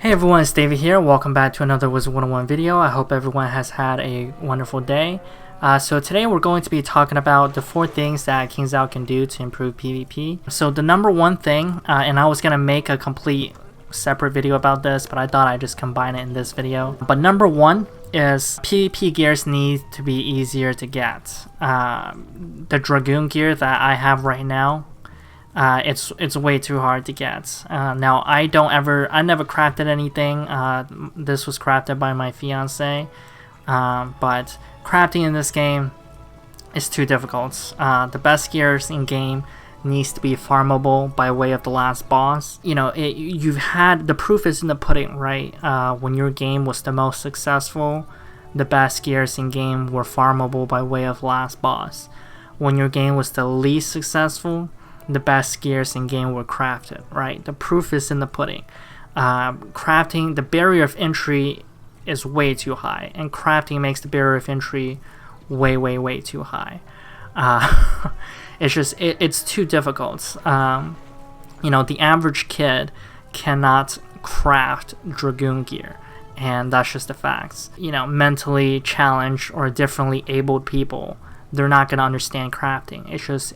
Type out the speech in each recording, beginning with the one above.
Hey everyone, it's David here. Welcome back to another Wizard101 video. I hope everyone has had a wonderful day. So today we're going to be talking about the 4 things that KingsOut can do to improve PvP. So the number one thing, and I was going to make a complete separate video about this, but I thought I'd just combine it in this video. But number one is PvP gears need to be easier to get. The Dragoon gear that I have right now, it's way too hard to get. Now I never crafted anything. This was crafted by my fiance, but crafting in this game is too difficult. The best gears in game needs to be farmable by way of the last boss. You know, the proof is in the pudding, right? When your game was the most successful, the best gears in game were farmable by way of last boss. When your game was the least successful, the best gears in game were crafted, right? The proof is in the pudding. Crafting, the barrier of entry is way too high, and crafting makes the barrier of entry way too high. It's too difficult. You know, the average kid cannot craft Dragoon gear, and that's just the facts. You know, mentally challenged or differently abled people, they're not going to understand crafting.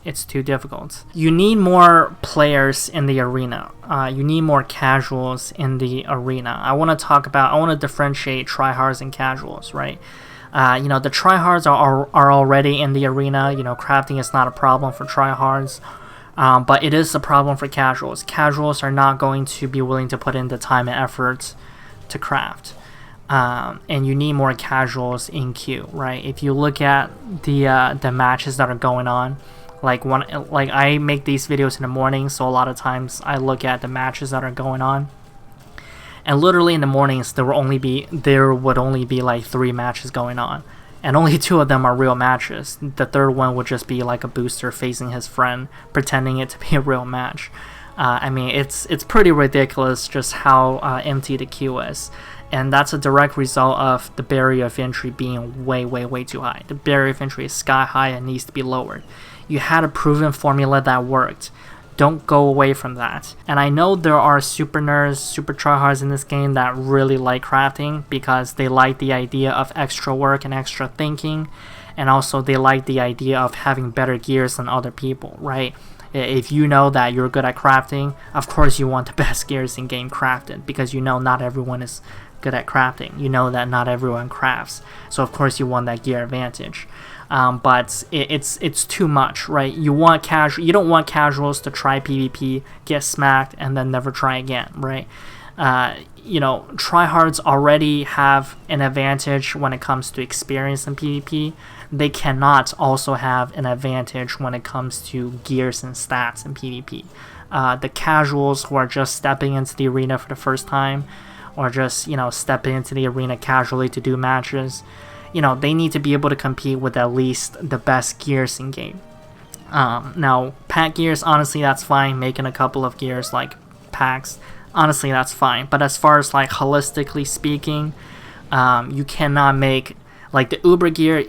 It's too difficult. You need more players in the arena. You need more casuals in the arena. I want to differentiate tryhards and casuals, right? You know, the tryhards are already in the arena. You know, crafting is not a problem for tryhards, but it is a problem for casuals. Casuals are not going to be willing to put in the time and effort to craft. And you need more casuals in queue, right? If you look at the matches that are going on, like I make these videos in the morning, so a lot of times I look at the matches that are going on, and literally in the mornings there would only be like 3 matches going on, and only 2 of them are real matches. The third one would just be like a booster facing his friend, pretending it to be a real match. I mean, it's pretty ridiculous just how empty the queue is. And that's a direct result of the barrier of entry being way too high. The barrier of entry is sky high and needs to be lowered. You had a proven formula that worked. Don't go away from that. And I know there are super nerds, super tryhards in this game that really like crafting because they like the idea of extra work and extra thinking. And also they like the idea of having better gears than other people, right? If you know that you're good at crafting, of course you want the best gears in game crafted, because you know not everyone is good at crafting. You know that not everyone crafts, so of course you want that gear advantage. But it's too much, right? You don't want casuals to try PvP, get smacked, and then never try again, right? You know, tryhards already have an advantage when it comes to experience in PvP. They cannot also have an advantage when it comes to gears and stats in PvP. The casuals who are just stepping into the arena for the first time, or just, you know, stepping into the arena casually to do matches, you know, they need to be able to compete with at least the best gears in game. Now, pack gears, honestly, that's fine. Making a couple of gears like packs, honestly, that's fine. But as far as like holistically speaking, you cannot make, like, the Uber gear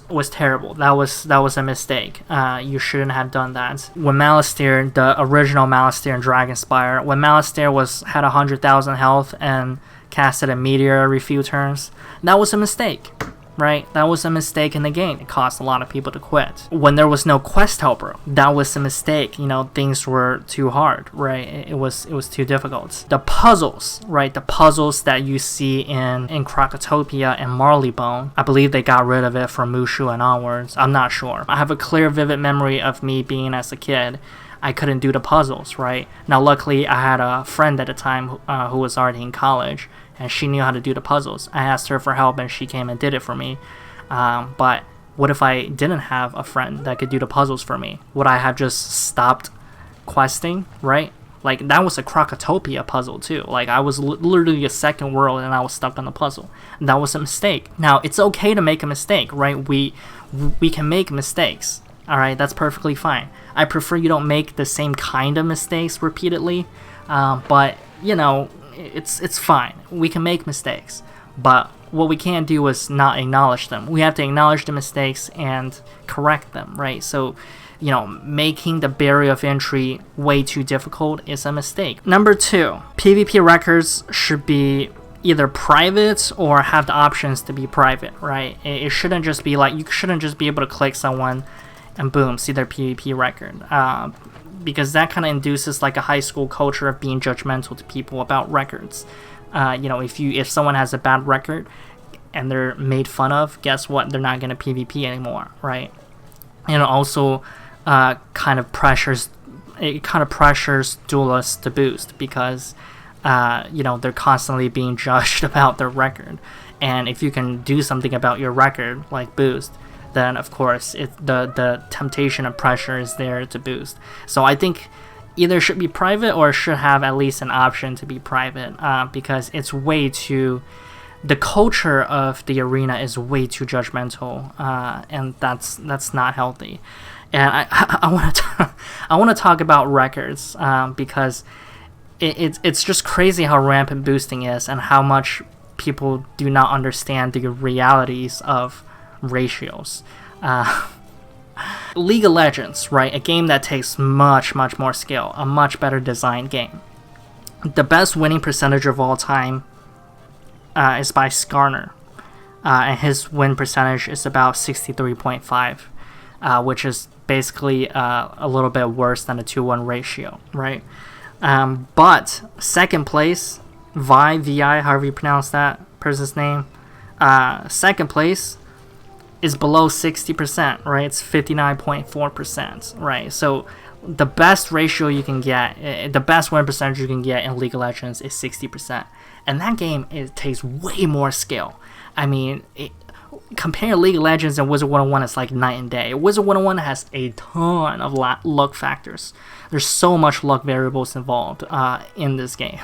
was terrible. That was a mistake. You shouldn't have done that. When Malistaire, the original Malistaire in Dragonspire, when Malistaire had 100,000 health and casted a meteor every few turns, that was a mistake, right? That was a mistake in the game. It caused a lot of people to quit. When there was no quest helper, that was a mistake. You know, things were too hard, right? It was too difficult. The puzzles, right? The puzzles that you see in Krakatopia and Marleybone, I believe they got rid of it from Mushu and onwards. I'm not sure. I have a clear, vivid memory of me being as a kid. I couldn't do the puzzles, right? Now, luckily, I had a friend at the time who was already in college, and she knew how to do the puzzles. I asked her for help, and she came and did it for me. But what if I didn't have a friend that could do the puzzles for me? Would I have just stopped questing, right? Like, that was a Krakatopia puzzle, too. Like, I was literally a second world, and I was stuck on the puzzle. That was a mistake. Now, it's okay to make a mistake, right? We can make mistakes. Alright, that's perfectly fine. I prefer you don't make the same kind of mistakes repeatedly, but, you know, it's fine. We can make mistakes, but what we can't do is not acknowledge them. We have to acknowledge the mistakes and correct them, right? So making the barrier of entry way too difficult is a mistake. Number 2, PvP records should be either private or have the options to be private, right? It shouldn't just be like, you shouldn't just be able to click someone and boom, see their PvP record. Because that kind of induces like a high school culture of being judgmental to people about records. If someone has a bad record and they're made fun of, guess what? They're not going to PvP anymore, right? And it also kind of pressures duelists to boost because they're constantly being judged about their record. And if you can do something about your record, like boost, then of course the temptation and pressure is there to boost. So I think either it should be private or it should have at least an option to be private, because it's way too, the culture of the arena is way too judgmental, and that's not healthy. And I want to talk about records, because it's just crazy how rampant boosting is and how much people do not understand the realities of ratios. League of Legends, right? A game that takes much more skill, a much better designed game. The best winning percentage of all time is by Skarner, and his win percentage is about 63.5, which is basically a little bit worse than a 2-1 ratio, right? But second place, Vi, however you pronounce that person's name, second place is below 60%, right? It's 59.4%, right? So the best ratio you can get, the best win percentage you can get in League of Legends is 60%. And that game, it takes way more skill. I mean, comparing League of Legends and Wizard101, it's like night and day. Wizard101 has a ton of luck factors. There's so much luck variables involved in this game.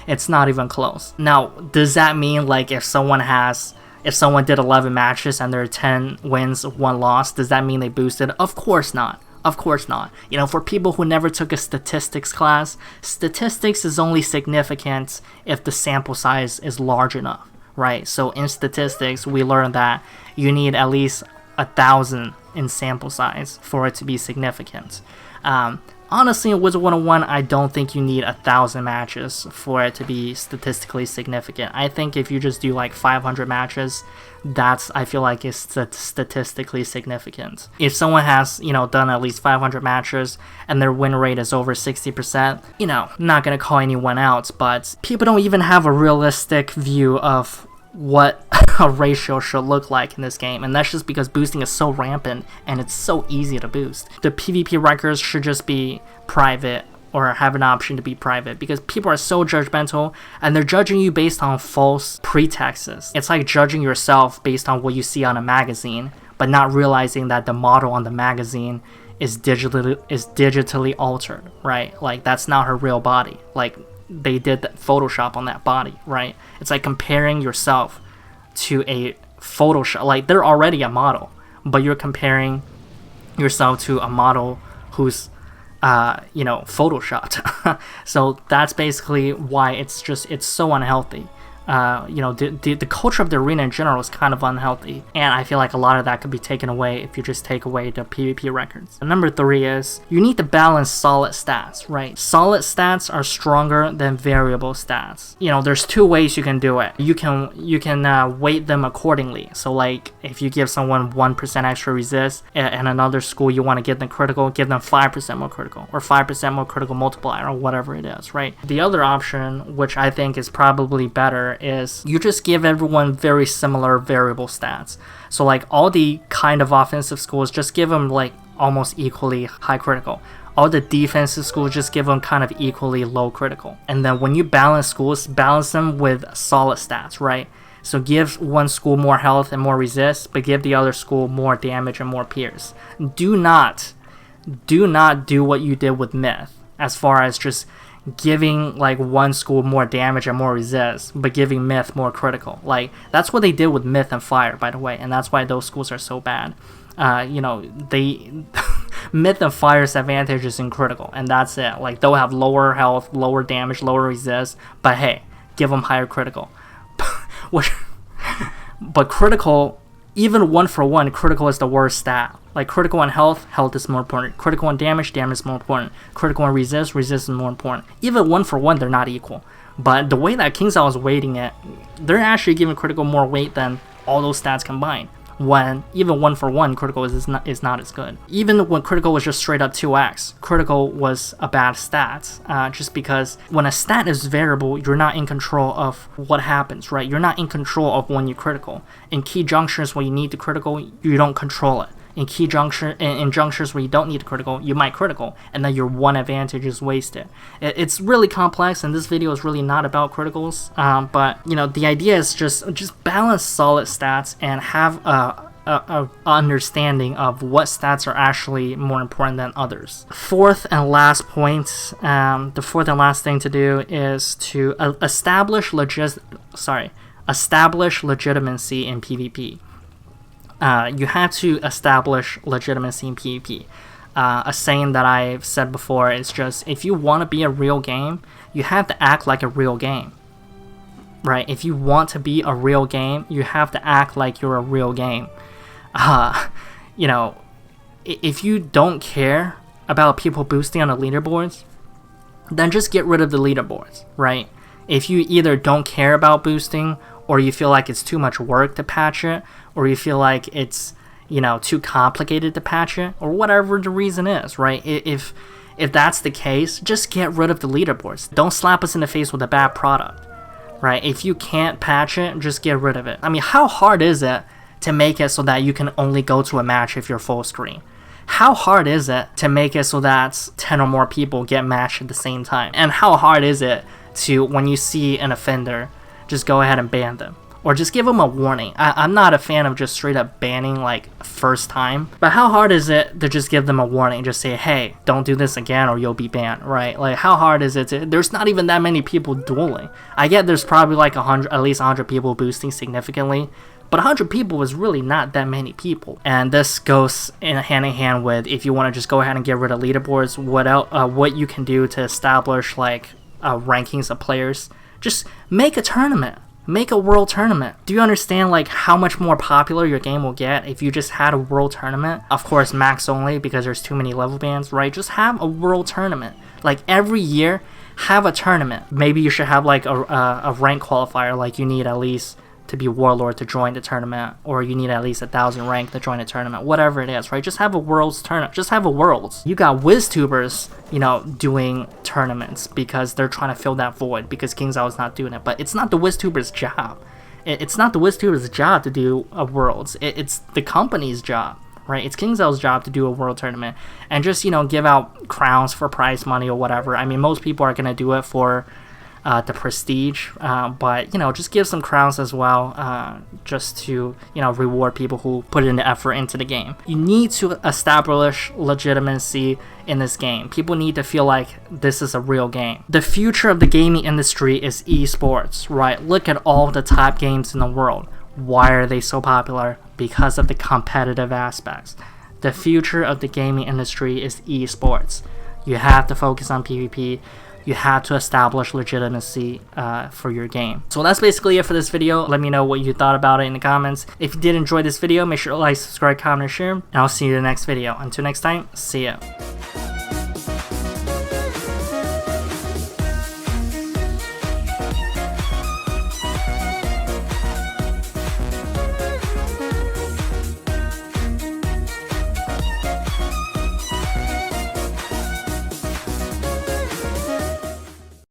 It's not even close. Now, does that mean like if someone did 11 matches and there are 10 wins, 1 loss, does that mean they boosted? Of course not. Of course not. For people who never took a statistics class, statistics is only significant if the sample size is large enough, right? So in statistics, we learned that you need at least 1,000 in sample size for it to be significant. Honestly, in Wizard101, I don't think you need 1,000 matches for it to be statistically significant. I think if you just do like 500 matches, I feel like is statistically significant. If someone has, done at least 500 matches and their win rate is over 60%, not gonna call anyone out, but people don't even have a realistic view of what a ratio should look like in this game, and that's just because boosting is so rampant and it's so easy to boost. The PvP records should just be private or have an option to be private, because people are so judgmental and they're judging you based on false pretexts. It's like judging yourself based on what you see on a magazine, but not realizing that the model on the magazine is digitally altered, right? Like that's not her real body. Like they did that Photoshop on that body, right? It's like comparing yourself to a Photoshop. Like they're already a model, but you're comparing yourself to a model who's photoshopped. So that's basically why it's so unhealthy. The culture of the arena in general is kind of unhealthy, and I feel like a lot of that could be taken away if you just take away the PvP records. And number 3 is you need to balance solid stats, right? Solid stats are stronger than variable stats. There's 2 ways you can do it. You can weight them accordingly. So like if you give someone 1% extra resist and another school you want to give them critical, give them 5% more critical or 5% more critical multiplier or whatever it is, right? The other option, which I think is probably better, is you just give everyone very similar variable stats. So like all the kind of offensive schools, just give them like almost equally high critical. All the defensive schools, just give them kind of equally low critical. And then when you balance schools, balance them with solid stats, right? So give one school more health and more resist, but give the other school more damage and more pierce. Do not do what you did with Myth, as far as just giving like one school more damage and more resist, but giving Myth more critical. Like that's what they did with Myth and Fire, by the way, and that's why those schools are so bad. Myth and Fire's advantage is in critical, and that's it. Like they'll have lower health, lower damage, lower resist, but hey, give them higher critical. But critical even 1-for-1, critical is the worst stat. Like critical on health, health is more important. Critical on damage, damage is more important. Critical on resist, resist is more important. Even 1-for-1, they're not equal. But the way that KingsIsle is weighting it, they're actually giving critical more weight than all those stats combined. When even 1-for-1, critical is not as good. Even when critical was just straight up 2x, critical was a bad stat. Just because when a stat is variable, you're not in control of what happens, right? You're not in control of when you critical. In key junctures where you need to critical, you don't control it. In key in junctures where you don't need to critical, you might critical, and then your one advantage is wasted. It's really complex, and this video is really not about criticals. But you know, the idea is just balance solid stats and have a understanding of what stats are actually more important than others. Fourth and last point, the fourth and last thing to do is to establish legitimacy in PvP. You have to establish legitimacy in PvP. A saying that I've said before is just, if you want to be a real game, you have to act like a real game. Right? If you want to be a real game, you have to act like you're a real game. You know, if you don't care about people boosting on the leaderboards, then just get rid of the leaderboards, right? If you either don't care about boosting, or you feel like it's too much work to patch it, or you feel like it's, you know, too complicated to patch it, or whatever the reason is, right? If that's the case, just get rid of the leaderboards. Don't slap us in the face with a bad product, right? If you can't patch it, just get rid of it. I mean, how hard is it to make it so that you can only go to a match if you're full screen? How hard is it to make it so that 10 or more people get matched at the same time? And how hard is it to, when you see an offender, just go ahead and ban them? Or just give them a warning. I'm not a fan of just straight up banning like first time. But how hard is it to just give them a warning? Just say, hey, don't do this again or you'll be banned, right? Like how hard is it to, there's not even that many people dueling. I get there's probably like at least 100 people boosting significantly. But 100 people is really not that many people. And this goes hand in hand with, if you want to just go ahead and get rid of leaderboards, what you can do to establish like rankings of players. Just make a tournament. Make a world tournament. Do you understand like how much more popular your game will get if you just had a world tournament? Of course, max only because there's too many level bans, right? Just have a world tournament. Like every year, have a tournament. Maybe you should have like a rank qualifier, like you need at least to be Warlord to join the tournament, or you need at least 1,000 rank to join a tournament, whatever it is, right? Just have a world's tournament. Just have a worlds. You got WizTubers, you know, doing tournaments because they're trying to fill that void because KingsIsle is not doing it, but it's not the WizTubers' job. It's not the WizTubers' job to do a worlds. It's the company's job, right? It's KingsIsle's job to do a world tournament and just, you know, give out crowns for prize money or whatever. I mean, most people are gonna do it for the prestige, but you know, just give some crowns as well, just to, you know, reward people who put in the effort into the game. You need to establish legitimacy in this game. People need to feel like this is a real game. The future of the gaming industry is esports, right? Look at all the top games in the world. Why are they so popular? Because of the competitive aspects. The future of the gaming industry is esports. You have to focus on PvP. You have to establish legitimacy for your game. So that's basically it for this video. Let me know what you thought about it in the comments. If you did enjoy this video, make sure to like, subscribe, comment, and share. And I'll see you in the next video. Until next time, see ya.